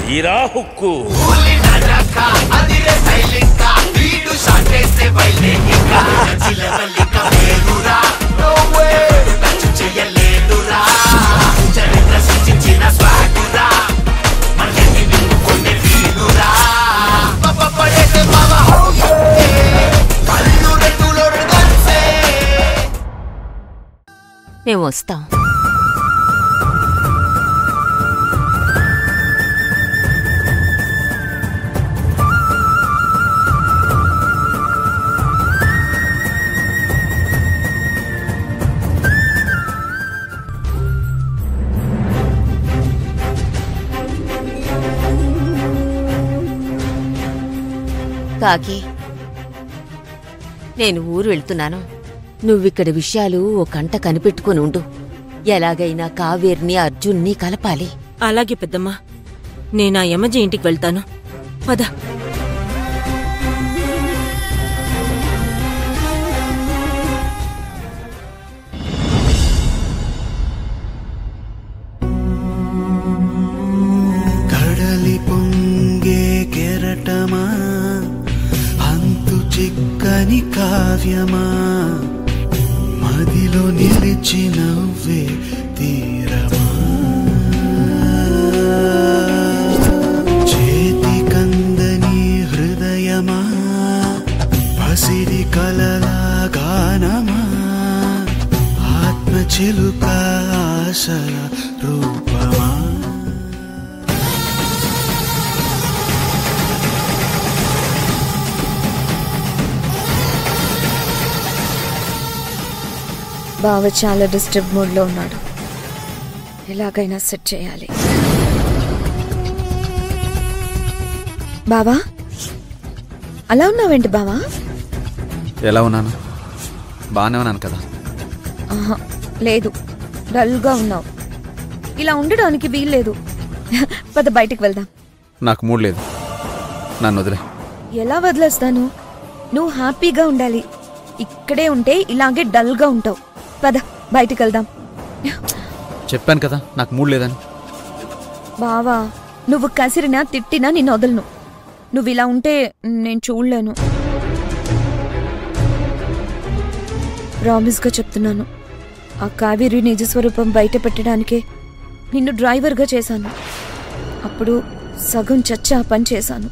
తీరా హుక్కు మేము వస్తాం. కాకి, నేను ఊరు వెళ్తున్నాను. నువ్విక్కడ విషయాలు ఓ కంట కనిపెట్టుకుని ఉండు. ఎలాగైనా కావేరిని అర్జున్ని కలపాలి. అలాగే పెద్దమ్మా, నేనా యమజ ఇంటికి వెళ్తాను. పద. కడలి పొంగే కెరటమా, అంతు చిక్కని కావ్యమా, మదిలో నిలిచి నవ్వే తీరమా, చేతి కందని హృదయమా, పసిడి కలల గానమా, ఆత్మ చిలుక ఆశల రూపమా. బావ చాలా డిస్టర్బ్ మూడ్లో ఉన్నాడు. ఎలాగైనా సెట్ చేయాలి. బావా, అలా ఉన్నావేంటి బావా? ఎలా ఉన్నాను? బాగానే ఉన్నాను కదా. లేదు, డల్గా ఉన్నావు. ఇలా ఉండడానికి వీల్లేదు. పద బయటికి వెళ్దాం. నాకు మూడ్ లేదు, నన్ను వదిలే. ఎలా వదిలేస్తాను? నువ్వు హ్యాపీగా ఉండాలి. ఇక్కడే ఉంటే ఇలాగే డల్గా ఉంటావు. పద బయటికి వెళ్దాం. చెప్పాను కదా నాకు మూడ్ లేదని. బావా, నువ్వు కసిరినా తిట్టినా నిన్ను వదలను. నువ్వు ఇలా ఉంటే నేను చూడలేను. ప్రామిస్గా చెప్తున్నాను, ఆ కావేరి నిజస్వరూపం బయట పెట్టడానికే నిన్ను డ్రైవర్గా చేశాను. అప్పుడు సగం చచ్చి ఆ పని చేశాను.